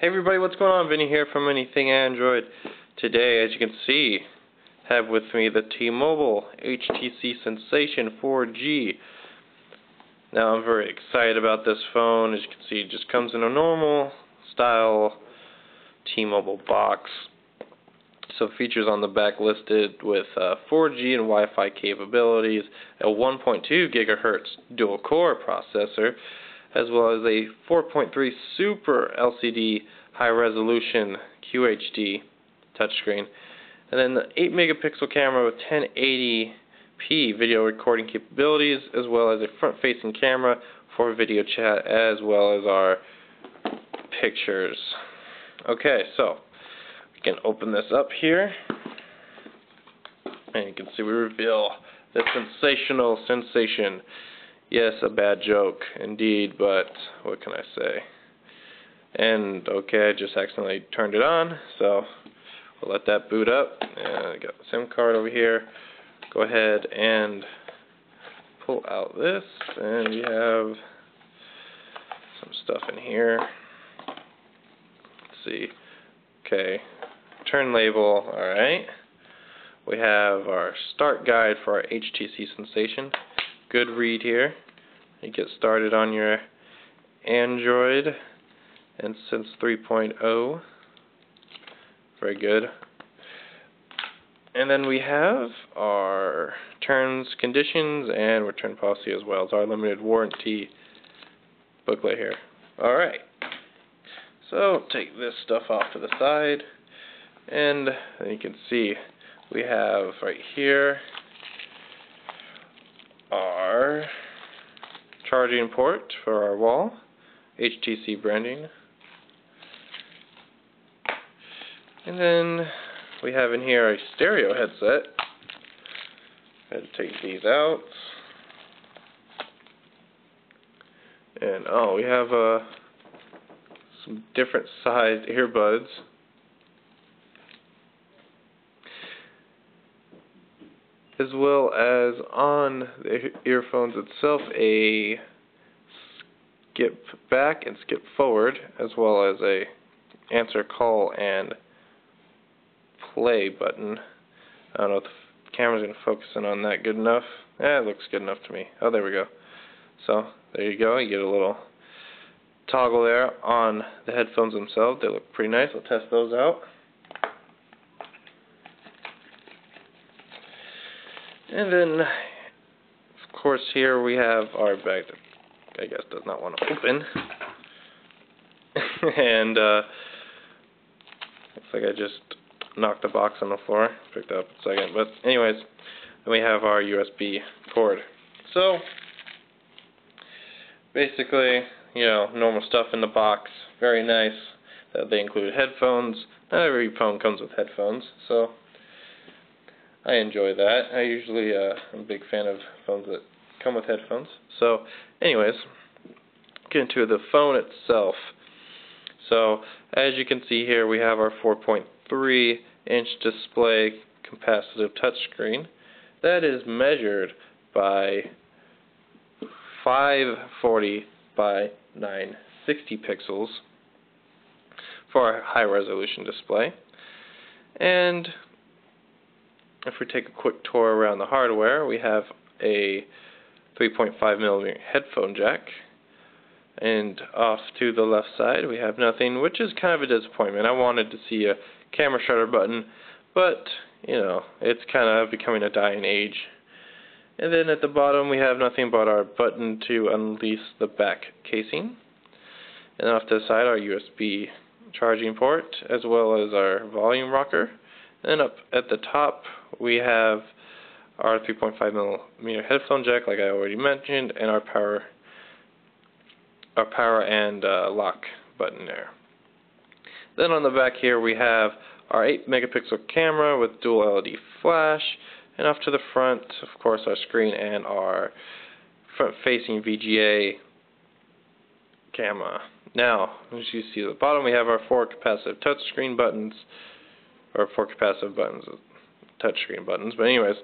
Hey everybody, what's going on? Vinny here from Anything Android. Today, as you can see, have with me the T-Mobile HTC Sensation 4G. Now I'm very excited about this phone. As you can see, it just comes in a normal style T-Mobile box. So features on the back listed with 4G and Wi-Fi capabilities, a 1.2 gigahertz dual-core processor, as well as a 4.3 Super LCD high-resolution QHD touchscreen, and then the 8 megapixel camera with 1080p video recording capabilities, as well as a front-facing camera for video chat, as well as our pictures. Okay, so we can open this up here, and you can see we reveal the sensational sensation. Yes, a bad joke, indeed, but what can I say? And, okay, I just accidentally turned it on, so we'll let that boot up. And I got the SIM card over here. Go ahead and pull out this, and we have some stuff in here. Let's see. Okay, turn label, alright. We have our start guide for our HTC Sensation. Good read here. You get started on your Android and since 3.0. Very good. And then we have our terms, conditions, and return policy, as well as our limited warranty booklet here. Alright. So take this stuff off to the side, and you can see we have right here our charging port for our wall, HTC branding, and then we have in here a stereo headset. I had to take these out, and we have some different sized earbuds. As well as on the earphones itself, a skip back and skip forward, as well as a answer call and play button. I don't know if the camera's going to focus in on that good enough. It looks good enough to me. Oh, there we go. So, there you go. You get a little toggle there on the headphones themselves. They look pretty nice. I'll test those out. And then, of course, here we have our bag that I guess does not want to open. And looks like I just knocked the box on the floor. Picked it up in a second. But anyways, then we have our USB cord. So, basically, normal stuff in the box. Very nice that they include headphones. Not every phone comes with headphones, so I enjoy that. I usually am a big fan of phones that come with headphones. So, anyways, get into the phone itself. So, as you can see here, we have our 4.3-inch display capacitive touchscreen. That is measured by 540 by 960 pixels for our high-resolution display. And if we take a quick tour around the hardware, we have a 3.5mm headphone jack, and off to the left side we have nothing, which is kind of a disappointment. I wanted to see a camera shutter button, but it's kind of becoming a dying age. And then at the bottom we have nothing but our button to unleash the back casing, and off to the side our USB charging port, as well as our volume rocker. And up at the top, we have our 3.5mm headphone jack, like I already mentioned, and our power and lock button there. Then on the back here, we have our 8 megapixel camera with dual LED flash, and off to the front, of course, our screen and our front-facing VGA camera. Now, as you see at the bottom, we have our 4 capacitive touchscreen buttons. Or 4 capacitive buttons, touchscreen buttons. But anyways,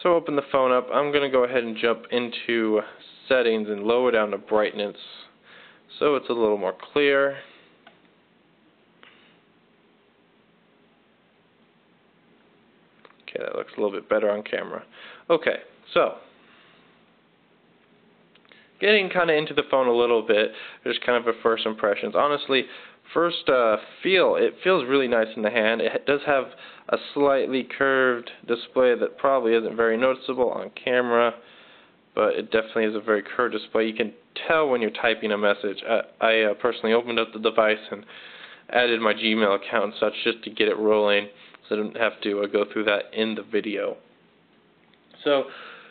so open the phone up. I'm going to go ahead and jump into settings and lower down the brightness so it's a little more clear. Okay, that looks a little bit better on camera. Okay, so getting kind of into the phone a little bit, just kind of a first impressions. Honestly, first it feels really nice in the hand. It does have a slightly curved display that probably isn't very noticeable on camera, but it definitely is a very curved display. You can tell when you're typing a message. I personally opened up the device and added my Gmail account and such just to get it rolling, so I didn't have to go through that in the video. So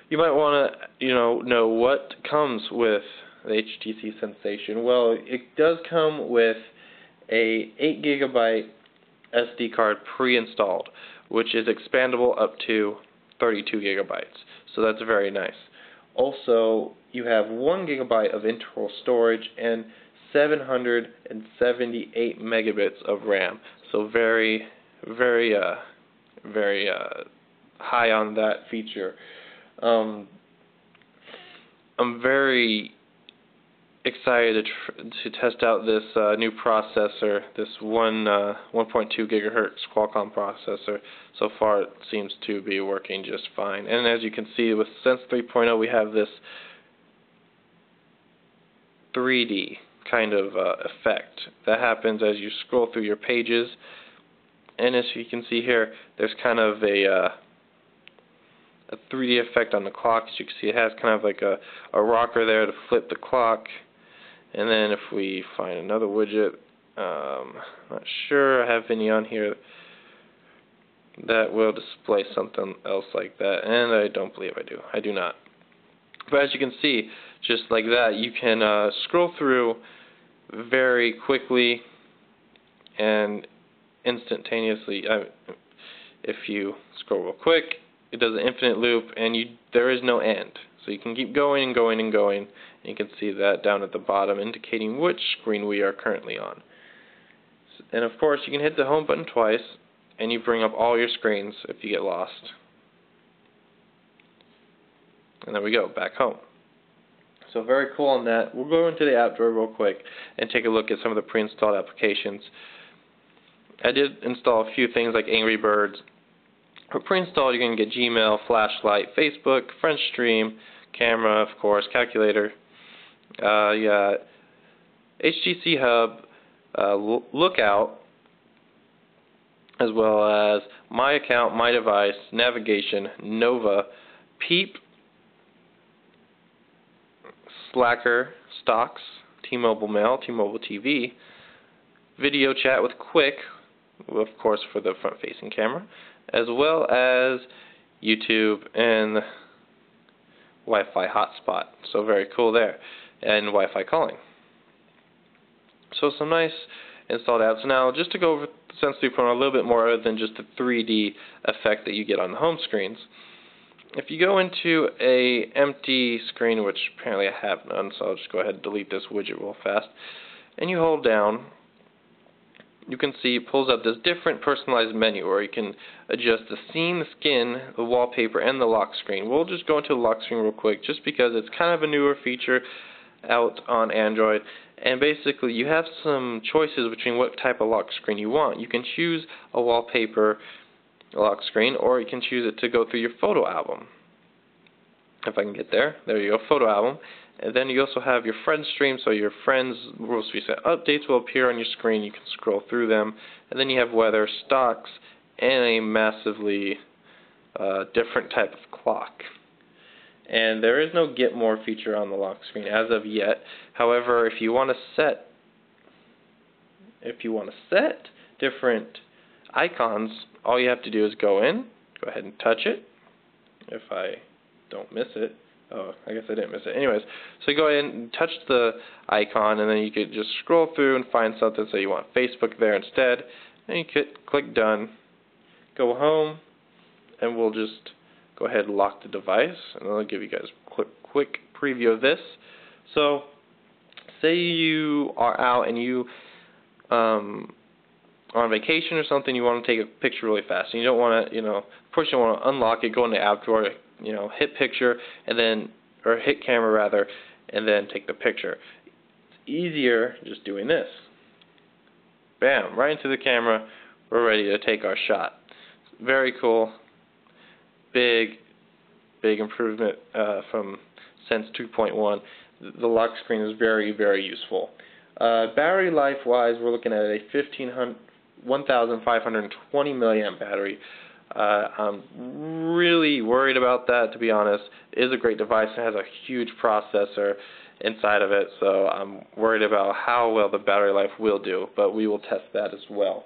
you might want to know what comes with the HTC Sensation. Well, it does come with a 8 GB SD card pre-installed, which is expandable up to 32 GB. So that's very nice. Also, you have 1 GB of internal storage and 778 megabits of RAM. So very, very, very high on that feature. I'm very excited to test out this new processor, this 1.2 gigahertz Qualcomm processor. So far it seems to be working just fine. And as you can see with Sense 3.0 we have this 3D kind of effect that happens as you scroll through your pages. And as you can see here, there's kind of a 3D effect on the clock. As you can see, it has kind of like a rocker there to flip the clock. And then if we find another widget, not sure I have any on here that will display something else like that, and I don't believe I do. I do not. But as you can see, just like that, you can scroll through very quickly and instantaneously. If you scroll real quick, it does an infinite loop, and there is no end. So you can keep going and going and going, and you can see that down at the bottom, indicating which screen we are currently on. And of course, you can hit the home button twice, and you bring up all your screens if you get lost. And there we go, back home. So very cool on that. We'll go into the app drawer real quick and take a look at some of the pre-installed applications. I did install a few things like Angry Birds. For pre-installed, you're going to get Gmail, Flashlight, Facebook, FriendStream, camera, of course, calculator. You got HTC Hub, Lookout, as well as My Account, My Device, Navigation, Nova, Peep, Slacker, Stocks, T-Mobile Mail, T-Mobile TV, Video Chat with Quick, of course for the front-facing camera, as well as YouTube and Wi-Fi hotspot. So very cool there. And Wi-Fi calling. So some nice installed apps. Now just to go over Sense 3.0 a little bit more other than just the 3D effect that you get on the home screens. If you go into a empty screen, which apparently I have none, so I'll just go ahead and delete this widget real fast, and you hold down, you can see it pulls up this different personalized menu where you can adjust the scene, the skin, the wallpaper, and the lock screen. We'll just go into the lock screen real quick just because it's kind of a newer feature out on Android. And basically you have some choices between what type of lock screen you want. You can choose a wallpaper lock screen, or you can choose it to go through your photo album. If I can get there. There you go, photo album. And then you also have your friend stream, so your friends' most recent updates will appear on your screen. You can scroll through them. And then you have weather, stocks, and a massively different type of clock. And there is no Get More feature on the lock screen as of yet. However, if you want to set different icons, all you have to do is go ahead and touch it. If I don't miss it. Oh, I guess I didn't miss it. Anyways, so you go ahead and touch the icon, and then you could just scroll through and find something. So you want Facebook there instead, and you could click Done. Go home, and we'll just go ahead and lock the device, and I'll give you guys a quick preview of this. So, say you are out and you on vacation or something, you want to take a picture really fast, and you don't want to, of course you want to unlock it, go in the app drawer, hit picture, and then, or hit camera rather, and then take the picture. It's easier just doing this. Bam, right into the camera, we're ready to take our shot. Very cool. big improvement from since 2.1. The lock screen is very, very useful. Battery life wise, we're looking at a 1,520 milliamp battery. I'm really worried about that, to be honest. It is a great device and has a huge processor inside of it, so I'm worried about how well the battery life will do, but we will test that as well.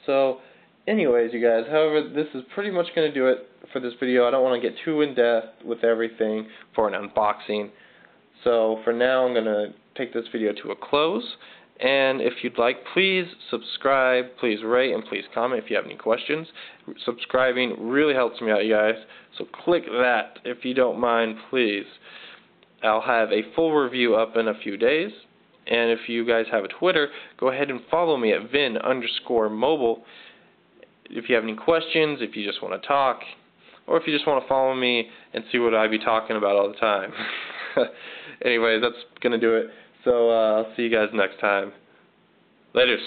So anyways, you guys, however, this is pretty much going to do it for this video. I don't want to get too in-depth with everything for an unboxing. So for now, I'm going to take this video to a close. And if you'd like, please subscribe, please rate, and please comment if you have any questions. Subscribing really helps me out, you guys. So click that if you don't mind, please. I'll have a full review up in a few days. And if you guys have a Twitter, go ahead and follow me at vin_mobile. If you have any questions, if you just want to talk, or if you just want to follow me and see what I be talking about all the time. Anyways, that's going to do it. So I'll see you guys next time. Laters.